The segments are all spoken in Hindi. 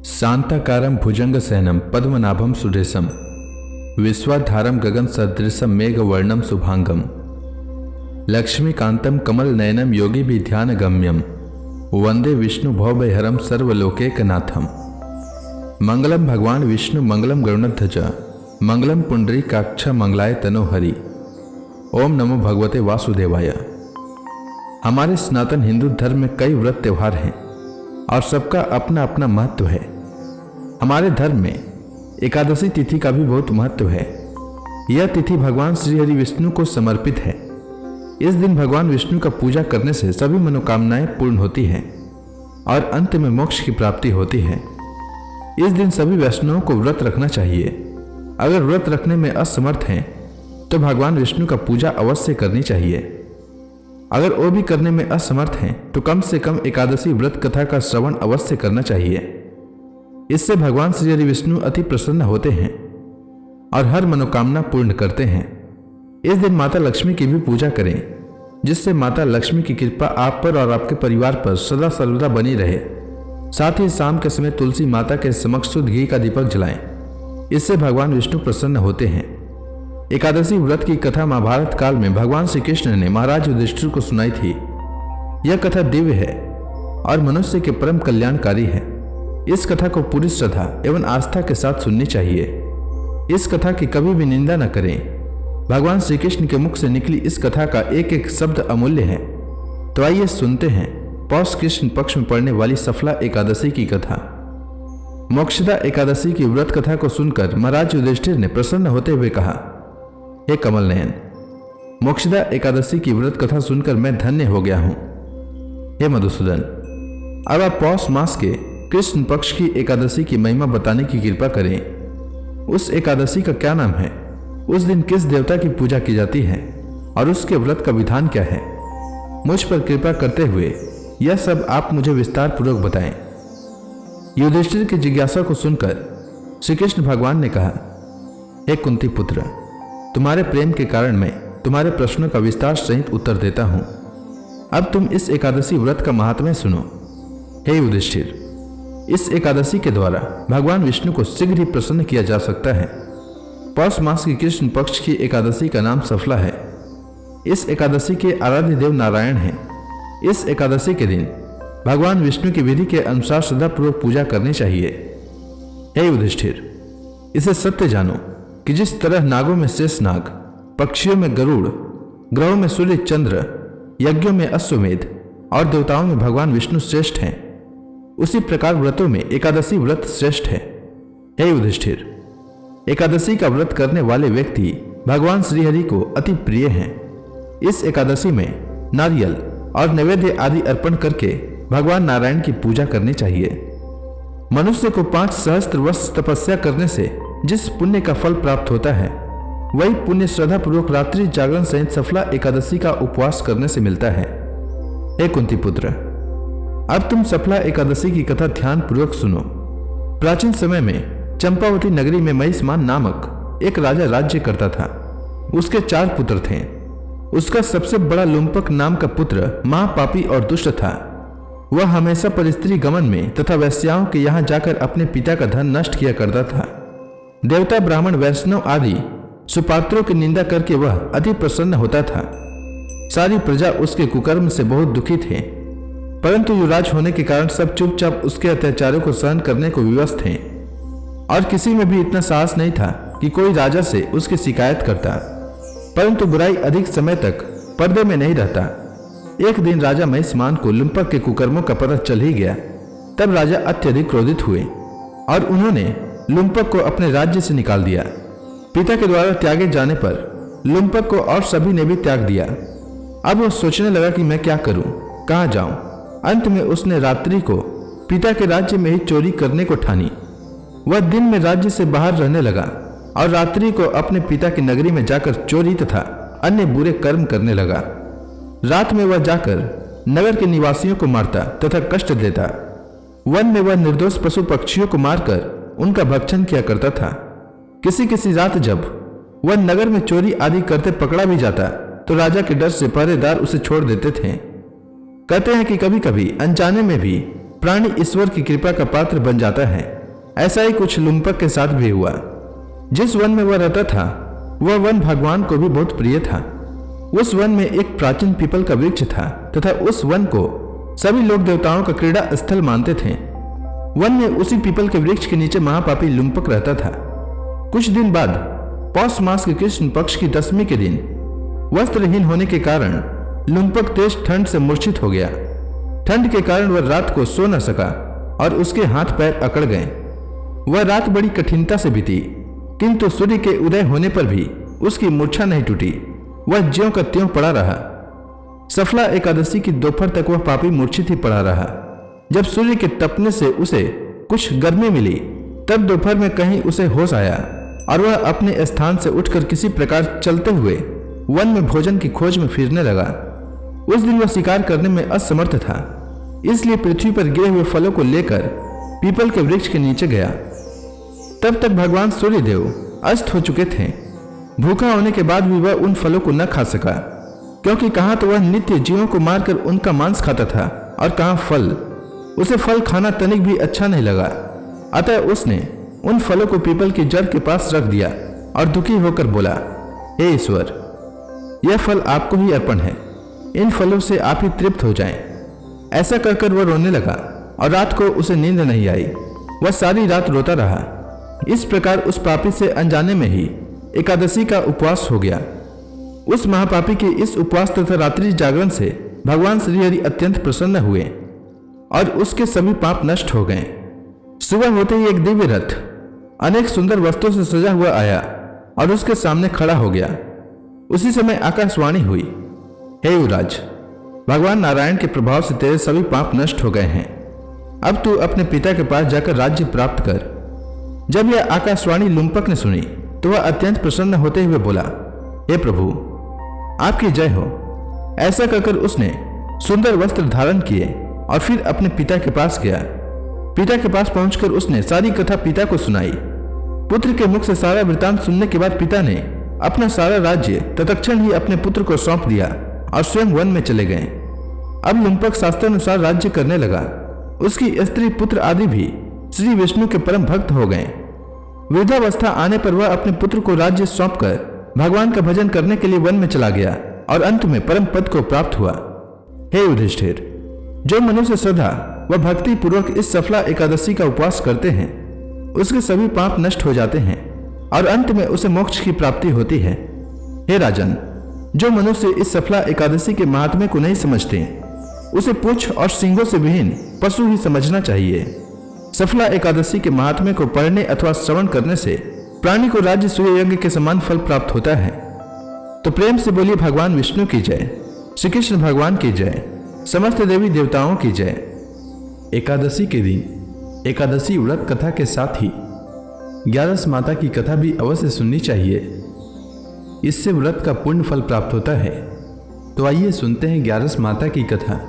शांताकारं भुजंगशयनं पद्मनाभं सुरेशं विश्वाधारं गगनसदृशं मेघवर्णं शुभांगं लक्ष्मीकान्तं कमलनयनं योगिभिध्यानगम्यं वंदे विष्णु भवभयहरं सर्वलोकैकनाथं। मंगलम भगवान विष्णु मंगलम गरुड़ध्वज मंगलम पुंडरीकाक्ष मंगलाय तनोहरि। ओम नमो भगवते वासुदेवाय। हमारे सनातन हिंदू धर्म में कई व्रत त्यौहार हैं और सबका अपना अपना महत्व है। हमारे धर्म में एकादशी तिथि का भी बहुत महत्व है। यह तिथि भगवान श्री हरि विष्णु को समर्पित है। इस दिन भगवान विष्णु का पूजा करने से सभी मनोकामनाएं पूर्ण होती हैं और अंत में मोक्ष की प्राप्ति होती है। इस दिन सभी वैष्णवों को व्रत रखना चाहिए। अगर व्रत रखने में असमर्थ हैं तो भगवान विष्णु का पूजा अवश्य करनी चाहिए। अगर वो भी करने में असमर्थ हैं तो कम से कम एकादशी व्रत कथा का श्रवण अवश्य करना चाहिए। इससे भगवान श्री हरि विष्णु अति प्रसन्न होते हैं और हर मनोकामना पूर्ण करते हैं। इस दिन माता लक्ष्मी की भी पूजा करें, जिससे माता लक्ष्मी की कृपा आप पर और आपके परिवार पर सदा सर्वदा बनी रहे। साथ ही शाम के समय तुलसी माता के समक्ष शुद्ध घी का दीपक जलाएं। इससे भगवान विष्णु प्रसन्न होते हैं। एकादशी व्रत की कथा महाभारत काल में भगवान श्री कृष्ण ने महाराज युधिष्ठिर को सुनाई थी। यह कथा दिव्य है और मनुष्य के परम कल्याणकारी है। इस कथा को पूरी श्रद्धा एवं आस्था के साथ सुननी चाहिए। इस कथा की कभी भी निंदा न करें। भगवान श्री कृष्ण के मुख से निकली इस कथा का एक एक शब्द अमूल्य है। तो आइए सुनते हैं पौष कृष्ण पक्ष में पड़ने वाली सफला एकादशी की कथा। मोक्षदा एकादशी की व्रत कथा को सुनकर महाराज युधिष्ठिर ने प्रसन्न होते हुए कहा, हे कमल नयन, मोक्षदा एकादशी की व्रत कथा सुनकर मैं धन्य हो गया हूं। हे मधुसूदन, अब आप पौष मास के कृष्ण पक्ष की एकादशी की महिमा बताने की कृपा करें। उस एकादशी का क्या नाम है, उस दिन किस देवता की पूजा की जाती है और उसके व्रत का विधान क्या है? मुझ पर कृपा करते हुए यह सब आप मुझे विस्तार पूर्वक बताएं। युधिष्ठिर की जिज्ञासा को सुनकर श्री कृष्ण भगवान ने कहा, हे कुंती पुत्र, तुम्हारे प्रेम के कारण मैं तुम्हारे प्रश्नों का विस्तार सहित उत्तर देता हूं। अब तुम इस एकादशी व्रत का महात्म्य सुनो। हे युधिष्ठिर, इस एकादशी के द्वारा भगवान विष्णु को शीघ्र ही प्रसन्न किया जा सकता है। पौष मास की कृष्ण पक्ष की एकादशी का नाम सफला है। इस एकादशी के आराध्य देव नारायण हैं। इस एकादशी के दिन भगवान विष्णु की विधि के अनुसार श्रद्धापूर्वक पूजा करनी चाहिए। हे युधिष्ठिर, इसे सत्य जानो कि जिस तरह नागों में शेष नाग, पक्षियों में गरुड़, ग्रहों में सूर्य चंद्र, यज्ञों में अश्वमेध और देवताओं में भगवान विष्णु श्रेष्ठ हैं, उसी प्रकार व्रतों में एकादशी व्रत श्रेष्ठ है। हे युधिष्ठिर, एकादशी का व्रत करने वाले व्यक्ति भगवान श्रीहरि को अति प्रिय हैं। इस एकादशी में नारियल और नैवेद्य आदि अर्पण करके भगवान नारायण की पूजा करनी चाहिए। मनुष्य को 5 सहस्त्र वर्ष तपस्या करने से जिस पुण्य का फल प्राप्त होता है, वही पुण्य श्रद्धा पूर्वक रात्रि जागरण सहित सफला एकादशी का उपवास करने से मिलता है। हे कुंती पुत्र, अब तुम सफला एकादशी की कथा ध्यान पूर्वक सुनो। प्राचीन समय में चंपावती नगरी में महिष्मान नामक एक राजा राज्य करता था। उसके 4 पुत्र थे। उसका सबसे बड़ा लुम्पक नाम का पुत्र महापापी और दुष्ट था। वह हमेशा परिस्त्री गमन में तथा वैश्याओं के यहाँ जाकर अपने पिता का धन नष्ट किया करता था। देवता, ब्राह्मण, वैष्णव आदि सुपात्रों की निंदा करके वह अति प्रसन्न होता था। सारी प्रजा उसके कुकर्म से बहुत दुखी थे, परंतु युवराज होने के कारण सब चुपचाप उसके अत्याचारों को सहन करने को विवश थे और किसी में भी इतना साहस नहीं था कि कोई राजा से उसकी शिकायत करता। परंतु बुराई अधिक समय तक पर्दे में नहीं रहता। एक दिन राजा महिष्मान को लुम्पक के कुकर्मों का पता चल ही गया। तब राजा अत्यधिक क्रोधित हुए और उन्होंने लुम्पक को अपने राज्य से निकाल दिया। पिता के द्वारा त्यागे जाने पर लुम्पक को और सभी ने भी त्याग दिया। अब वह सोचने लगा कि मैं क्या करूं, कहां जाऊं। अंत में उसने रात्रि को पिता के राज्य में ही चोरी करने को ठानी। वह दिन में राज्य से बाहर रहने लगा और रात्रि को अपने पिता की नगरी में जाकर चोरी तथा अन्य बुरे कर्म करने लगा। रात में वह जाकर नगर के निवासियों को मारता तथा कष्ट देता। वन में वह निर्दोष पशु पक्षियों को मारकर उनका भक्षण किया करता था। किसी किसी रात जब वह नगर में चोरी आदि करते पकड़ा भी जाता तो राजा के डर से पहरेदार उसे छोड़ देते थे। कहते हैं कि कभी कभी अनजाने में भी प्राणी ईश्वर की कृपा का पात्र बन जाता है। ऐसा ही कुछ लुम्पक के साथ भी हुआ। जिस वन में वह रहता था वह वन भगवान को भी बहुत प्रिय था। उस वन में एक प्राचीन पीपल का वृक्ष था तथा उस वन को सभी लोग देवताओं का क्रीड़ा स्थल मानते थे। वन में उसी पीपल के वृक्ष के नीचे महापापी लुम्पक रहता था। कुछ दिन बाद पौष मास के कृष्ण पक्ष की 10वीं के दिन वस्त्रहीन होने के कारण लुम्पक तेज ठंड से मूर्छित हो गया। ठंड के कारण वह रात को सो न सका और उसके हाथ पैर अकड़ गए। वह रात बड़ी कठिनता से बीती, किंतु सूर्य के उदय होने पर भी उसकी मूर्छा नहीं टूटी। वह ज्यों का त्यों पड़ा रहा। सफला एकादशी की दोपहर तक वह पापी मूर्छित ही पड़ा रहा। जब सूर्य के तपने से उसे कुछ गर्मी मिली तब दोपहर में कहीं उसे होश आया और वह अपने स्थान से उठकर किसी प्रकार चलते हुए वन में भोजन की खोज में फिरने लगा। उस दिन वह शिकार करने में असमर्थ था, इसलिए पृथ्वी पर गिरे हुए फलों को लेकर पीपल के वृक्ष के नीचे गया। तब तक भगवान सूर्यदेव अस्त हो चुके थे। भूखा होने के बाद भी वह उन फलों को न खा सका, क्योंकि कहाँ तो वह नित्य जीवों को मारकर उनका मांस खाता था और कहाँ फल। उसे फल खाना तनिक भी अच्छा नहीं लगा। अतः उसने उन फलों को पीपल की जड़ के पास रख दिया और दुखी होकर बोला, हे ईश्वर, यह फल आपको ही अर्पण है। इन फलों से आप ही तृप्त हो जाएं। ऐसा कहकर वह रोने लगा और रात को उसे नींद नहीं आई। वह सारी रात रोता रहा। इस प्रकार उस पापी से अनजाने में ही एकादशी का उपवास हो गया। उस महापापी के इस उपवास तथा रात्रि जागरण से भगवान श्रीहरि अत्यंत प्रसन्न हुए और उसके सभी पाप नष्ट हो गए। सुबह होते ही एक दिव्य रथ अनेक सुंदर वस्त्रों से सजा हुआ आया और उसके सामने खड़ा हो गया। उसी समय आकाशवाणी हुई, हे युवराज, भगवान नारायण के प्रभाव से तेरे सभी पाप नष्ट हो गए हैं। अब तू अपने पिता के पास जाकर राज्य प्राप्त कर। जब यह आकाशवाणी लुम्पक ने सुनी तो वह अत्यंत प्रसन्न होते हुए बोला, हे प्रभु, आपकी जय हो। ऐसा कहकर उसने सुंदर वस्त्र धारण किए और फिर अपने पिता के पास गया। पिता के पास पहुंचकर उसने सारी कथा पिता को सुनाई। पुत्र के मुख से सारा वृतांत सुनने के बाद पिता ने अपना सारा राज्य तत्क्षण ही अपने पुत्र को सौंप दिया और स्वयं वन में चले गए। अब लुम्पक शास्त्रानुसार राज्य करने लगा। उसकी स्त्री पुत्र आदि भी श्री विष्णु के परम भक्त हो गए। वृद्धावस्था आने पर वह अपने पुत्र को राज्य सौंपकर भगवान का भजन करने के लिए वन में चला गया और अंत में परम पद को प्राप्त हुआ। हे युधिष्ठिर, जो मनुष्य श्रद्धा व भक्ति पूर्वक इस सफला एकादशी का उपवास करते हैं उसके सभी पाप नष्ट हो जाते हैं और अंत में उसे मोक्ष की प्राप्ति होती है। हे राजन, जो मनुष्य इस सफला एकादशी के महात्म्य को नहीं समझते उसे पूंछ और सींगों से विहीन पशु ही समझना चाहिए। सफला एकादशी के महात्म्य को पढ़ने अथवा श्रवण करने से प्राणी को राज्य सूर्य यज्ञ के समान फल प्राप्त होता है। तो प्रेम से बोलिए भगवान विष्णु की जय, श्री कृष्ण भगवान की जय, समस्त देवी देवताओं की जय। एकादशी के दिन एकादशी व्रत कथा के साथ ही 11 माता की कथा भी अवश्य सुननी चाहिए। इससे व्रत का पुण्य फल प्राप्त होता है। तो आइए सुनते हैं 11 माता की कथा।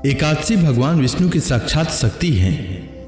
एकादशी भगवान विष्णु की साक्षात शक्ति है।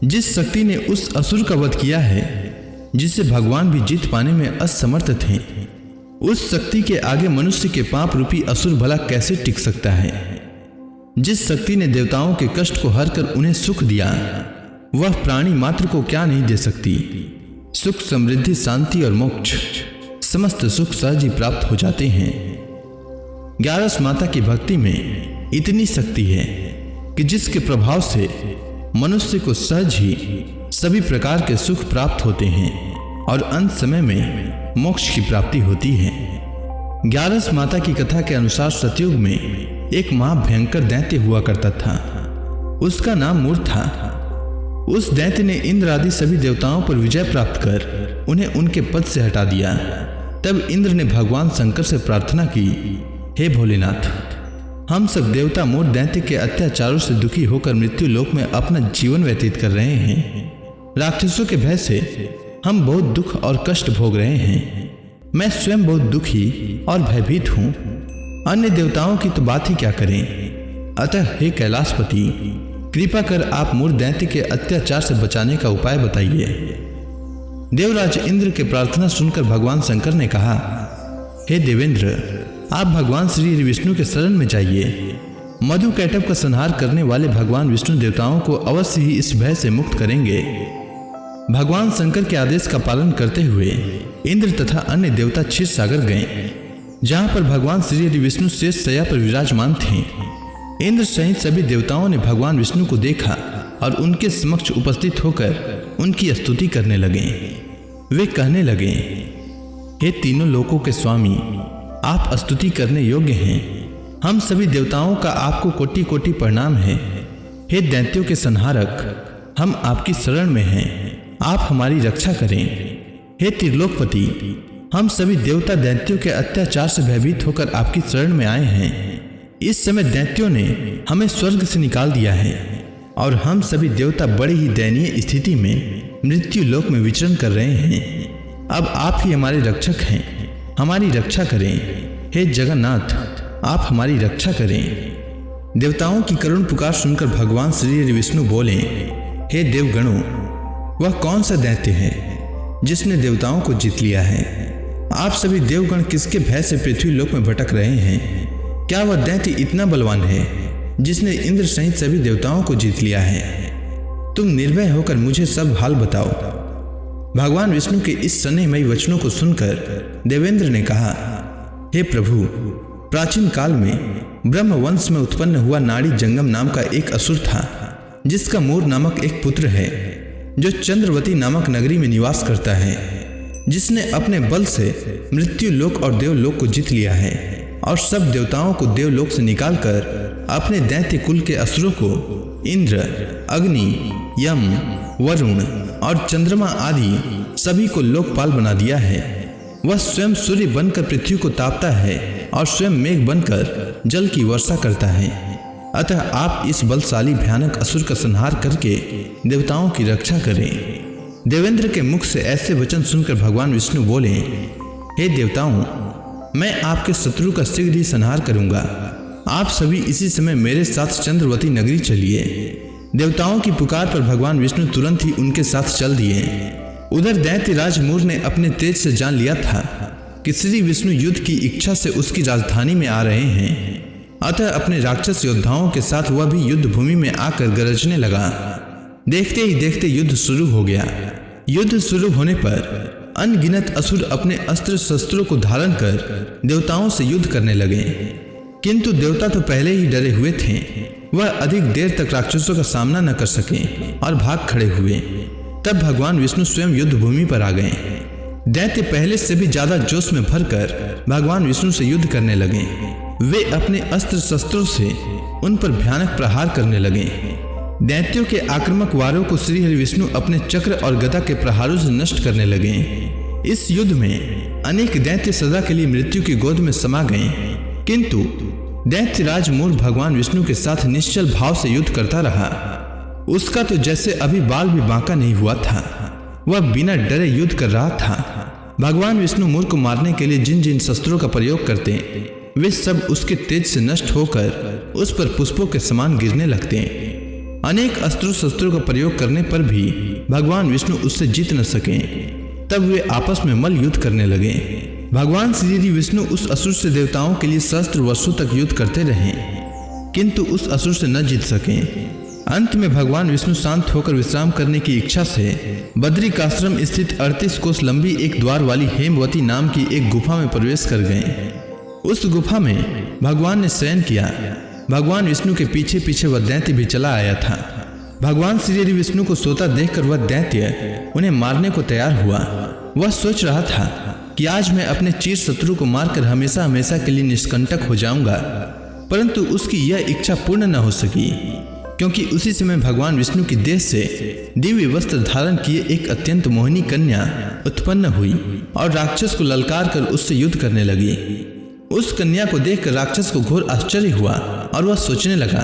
जिस शक्ति ने उस असुर का वध किया है जिसे भगवान भी जीत पाने में असमर्थ थे, उस शक्ति के आगे मनुष्य के पाप रूपी असुर भला कैसे टिक सकता है। जिस शक्ति ने देवताओं के कष्ट को हर कर उन्हें सुख दिया, वह प्राणी मात्र को क्या नहीं दे सकती। सुख, समृद्धि, शांति और मोक्ष, समस्त सुख सहज ही प्राप्त हो जाते हैं। 11 माता की भक्ति में इतनी शक्ति है कि जिसके प्रभाव से मनुष्य को सहज ही सभी प्रकार के सुख प्राप्त होते हैं और अंत समय में मोक्ष की प्राप्ति होती है। 11 माता की कथा के अनुसार सतयुग में एक महाभयंकर दैत्य हुआ करता था। उसका नाम मूर्त था। उस दैत्य ने इंद्र आदि सभी देवताओं पर विजय प्राप्त कर उन्हें उनके पद से हटा दिया। तब इंद्र ने भगवान शंकर से प्रार्थना की, हे भोलेनाथ, हम सब देवता मूर दैत्य के अत्याचारों से दुखी होकर मृत्यु लोक में अपना जीवन व्यतीत कर रहे हैं। राक्षसों के भय से हम बहुत दुख और कष्ट भोग रहे हैं। मैं स्वयं बहुत दुखी और भयभीत हूँ। अन्य देवताओं की तो बात ही क्या करें। अतः हे कैलाशपति, कृपा कर आप मूर दैत्य के अत्याचार से बचाने का उपाय बताइए। देवराज इंद्र के प्रार्थना सुनकर भगवान शंकर ने कहा, हे देवेंद्र, आप भगवान श्री विष्णु के शरण में जाइए। मधु कैटभ का संहार करने वाले भगवान विष्णु देवताओं को अवश्य ही इस भय से मुक्त करेंगे। भगवान शंकर के आदेश का पालन करते हुए इंद्र तथा अन्य देवता क्षीर सागर गए, जहां पर भगवान श्री हरि विष्णु शेष शैया पर विराजमान थे। इंद्र सहित सभी देवताओं ने भगवान विष्णु को देखा और उनके समक्ष उपस्थित होकर उनकी स्तुति करने लगे। वे कहने लगे, हे तीनों लोकों के स्वामी, आप स्तुति करने योग्य हैं। हम सभी देवताओं का आपको कोटि कोटि प्रणाम है। हे दैत्यों के संहारक, हम आपकी शरण में हैं, आप हमारी रक्षा करें। हे त्रिलोकपति, हम सभी देवता दैत्यों के अत्याचार से भयभीत होकर आपकी शरण में आए हैं। इस समय दैत्यों ने हमें स्वर्ग से निकाल दिया है और हम सभी देवता बड़ी ही दयनीय स्थिति में मृत्यु लोक में विचरण कर रहे हैं। अब आप ही हमारे रक्षक हैं, हमारी रक्षा करें। हे जगन्नाथ, आप हमारी रक्षा करें। देवताओं की करुण पुकार सुनकर भगवान श्री हरि विष्णु बोले, हे देवगणों, वह कौन सा दैत्य है जिसने देवताओं को जीत लिया है? आप सभी देवगण किसके भय से पृथ्वी लोक में भटक रहे हैं? क्या वह दैत्य इतना बलवान है जिसने इंद्र सहित सभी देवताओं को जीत लिया है? तुम निर्भय होकर मुझे सब हाल बताओ। भगवान विष्णु के इस स्नेहमयी वचनों को सुनकर देवेंद्र ने कहा, हे प्रभु, प्राचीन काल में ब्रह्म वंश में उत्पन्न हुआ नाड़ी जंगम नाम का एक असुर था, जिसका मूर नामक एक पुत्र है, जो चंद्रवती नामक नगरी में निवास करता है, जिसने अपने बल से मृत्यु लोक और देवलोक को जीत लिया है और सब देवताओं को देवलोक से निकालकर अपने दैत्य कुल के असुरों को इंद्र, अग्नि, यम, वरुण और चंद्रमा आदि सभी को लोकपाल बना दिया है। वह स्वयं सूर्य बनकर पृथ्वी को तापता है और स्वयं मेघ बनकर जल की वर्षा करता है। अतः आप इस बलशाली भयानक असुर का संहार करके देवताओं की रक्षा करें। देवेंद्र के मुख से ऐसे वचन सुनकर भगवान विष्णु बोले, हे देवताओं, मैं आपके शत्रु का शीघ्र ही संहार करूंगा। आप सभी इसी समय मेरे साथ चंद्रवती नगरी चलिए। देवताओं की पुकार पर भगवान विष्णु तुरंत ही उनके साथ चल दिए। उधर दैत्यराज मूर ने अपने तेज से जान लिया था कि श्री विष्णु युद्ध की इच्छा से उसकी राजधानी में आ रहे हैं। अतः अपने राक्षस योद्धाओं के साथ वह भी युद्ध भूमि में आकर गरजने लगा। देखते ही देखते युद्ध शुरू हो गया। युद्ध शुरू होने पर अनगिनत असुर अपने अस्त्र शस्त्रों को धारण कर देवताओं से युद्ध करने लगे, किंतु देवता तो पहले ही डरे हुए थे। वह अधिक देर तक राक्षसों का सामना न कर सके और भाग खड़े हुए। तब भगवान विष्णु स्वयं युद्ध भूमि पर आ गए। दैत्य पहले से भी ज्यादा जोश में भरकर भगवान विष्णु से युद्ध करने लगे। वे अपने अस्त्र शस्त्रों से उन पर भयानक प्रहार करने लगे। दैत्यों के आक्रामक वारों को श्री हरि विष्णु अपने चक्र और गदा के प्रहारों से नष्ट करने लगे। इस युद्ध में अनेक दैत्य सदा के लिए मृत्यु की गोद में समा गए, किंतु दैत्यराज मूर भगवान विष्णु के साथ निश्चल भाव से युद्ध करता रहा। उसका तो जैसे अभी बाल भी बांका नहीं हुआ था। वह बिना डरे युद्ध कर रहा था। भगवान विष्णु मूर को मारने के लिए जिन जिन शस्त्रों का प्रयोग करते, वे सब उसके तेज से नष्ट होकर उस पर पुष्पों के समान गिरने लगते। अनेक अस्त्रों शस्त्रों का प्रयोग करने पर भी भगवान विष्णु उससे जीत न सके। तब वे आपस में मल्ल युद्ध करने लगे। भगवान श्री विष्णु उस असुर से देवताओं के लिए सहस्त्र वर्षों तक युद्ध करते रहे, किंतु उस असुर से न जीत सके। अंत में भगवान विष्णु शांत होकर विश्राम करने की इच्छा से बद्रिकाश्रम स्थित 38 कोस लंबी एक द्वार वाली हेमवती नाम की एक गुफा में प्रवेश कर गए। उस गुफा में भगवान ने शयन किया। भगवान विष्णु के पीछे पीछे वह दैत्य भी चला आया था। भगवान श्री हरि विष्णु को सोता देखकर वह दैत्य उन्हें मारने को तैयार हुआ। वह सोच रहा था कि आज मैं अपने चीर शत्रु को मारकर हमेशा हमेशा के लिए निष्कंटक हो जाऊंगा, परंतु उसकी यह इच्छा पूर्ण न हो सकी, क्योंकि उसी समय भगवान विष्णु की देह से दिव्य वस्त्र धारण किए एक अत्यंत मोहिनी कन्या उत्पन्न हुई और राक्षस को ललकार कर उससे युद्ध करने लगी। उस कन्या को देखकर राक्षस को घोर आश्चर्य हुआ और वह सोचने लगा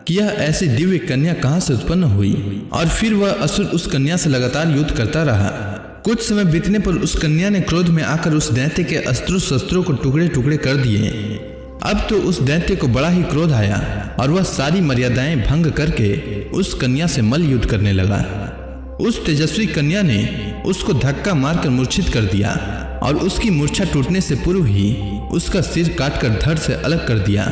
कि यह ऐसी दिव्य कन्या कहां से उत्पन्न हुई, और फिर वह असुर उस कन्या से लगातार युद्ध करता रहा। कुछ समय बीतने पर उस कन्या ने क्रोध में आकर उस दैत्य के अस्त्रों शस्त्रों को टुकड़े टुकड़े कर दिए। अब तो उस दैत्य को बड़ा ही क्रोध आया और वह सारी मर्यादाएं भंग करके उस कन्या से मल्ल युद्ध करने लगा। उस तेजस्वी कन्या ने उसको धक्का मारकर मूर्छित कर दिया और उसकी मूर्छा टूटने से पूर्व ही उसका सिर काटकर धड़ से अलग कर दिया।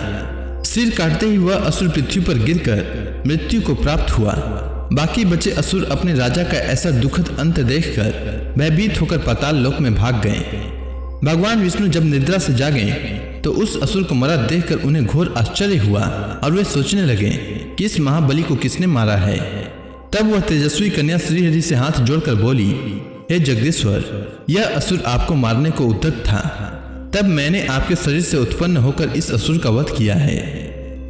सिर काटते ही वह असुर पृथ्वी पर गिरकर मृत्यु को प्राप्त हुआ। बाकी बचे असुर अपने राजा का ऐसा दुखद अंत देखकर भयभीत होकर पाताल लोक में भाग गए। भगवान विष्णु जब निद्रा से जागे तो उस असुर को मरा देखकर उन्हें घोर आश्चर्य हुआ और वे सोचने लगे कि इस महाबली को किसने मारा है। तब वह तेजस्वी कन्या श्रीहरि से हाथ जोड़कर बोली, हे जगदीश्वर, यह असुर आपको मारने को उद्यत था, तब मैंने आपके शरीर से उत्पन्न होकर इस असुर का वध किया है।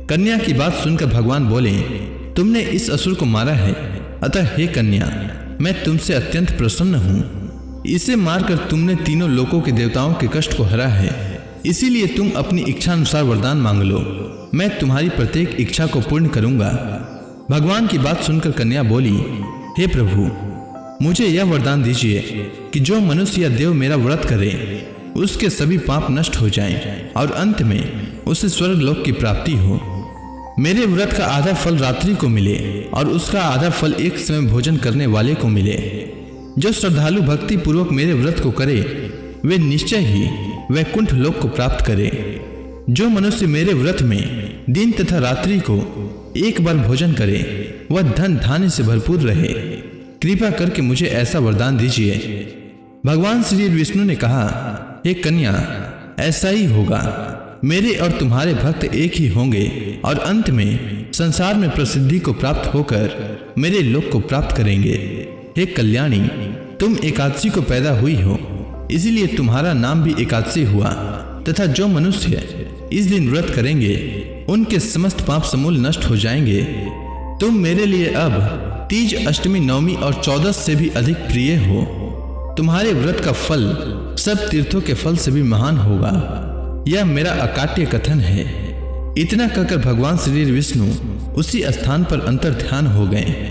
कन्या की बात सुनकर भगवान बोले, तुमने इस असुर को मारा है, अतः हे कन्या, मैं तुमसे अत्यंत प्रसन्न हूँ। इसे मारकर तुमने तीनों लोकों के देवताओं के कष्ट को हरा है, इसीलिए तुम अपनी इच्छा अनुसार वरदान मांग लो, मैं तुम्हारी प्रत्येक इच्छा को पूर्ण करूंगा। भगवान की बात सुनकर कन्या बोली, हे प्रभु, मुझे यह वरदान दीजिए कि जो मनुष्य या देव मेरा व्रत करे उसके सभी पाप नष्ट हो जाएं और अंत में उसे स्वर्ग लोक की प्राप्ति हो। मेरे व्रत का आधा फल रात्रि को मिले और उसका आधा फल एक समय भोजन करने वाले को मिले। जो श्रद्धालु भक्ति पूर्वक मेरे व्रत को करे वे निश्चय ही वैकुंठ लोक को प्राप्त करे। जो मनुष्य मेरे व्रत में दिन तथा रात्रि को एक बार भोजन करे वह धन धान्य से भरपूर रहे। कृपा करके मुझे ऐसा वरदान दीजिए। भगवान श्री विष्णु ने कहा, हे कन्या, ऐसा ही होगा। मेरे और तुम्हारे भक्त एक ही होंगे और अंत में संसार में प्रसिद्धि को प्राप्त होकर मेरे लोक को प्राप्त करेंगे। हे कल्याणी, तुम एकादशी को पैदा हुई हो, इसीलिए तुम्हारा नाम भी एकादशी हुआ, तथा जो मनुष्य इस दिन व्रत करेंगे उनके समस्त पाप समूल नष्ट हो जाएंगे। तुम मेरे लिए अब तीज, अष्टमी, नवमी और 14 से भी अधिक प्रिय हो। तुम्हारे व्रत का फल सब तीर्थों के फल से भी महान होगा। यह मेरा अकाट्य कथन है। इतना कहकर भगवान श्री विष्णु उसी स्थान पर अंतर ध्यान हो गए।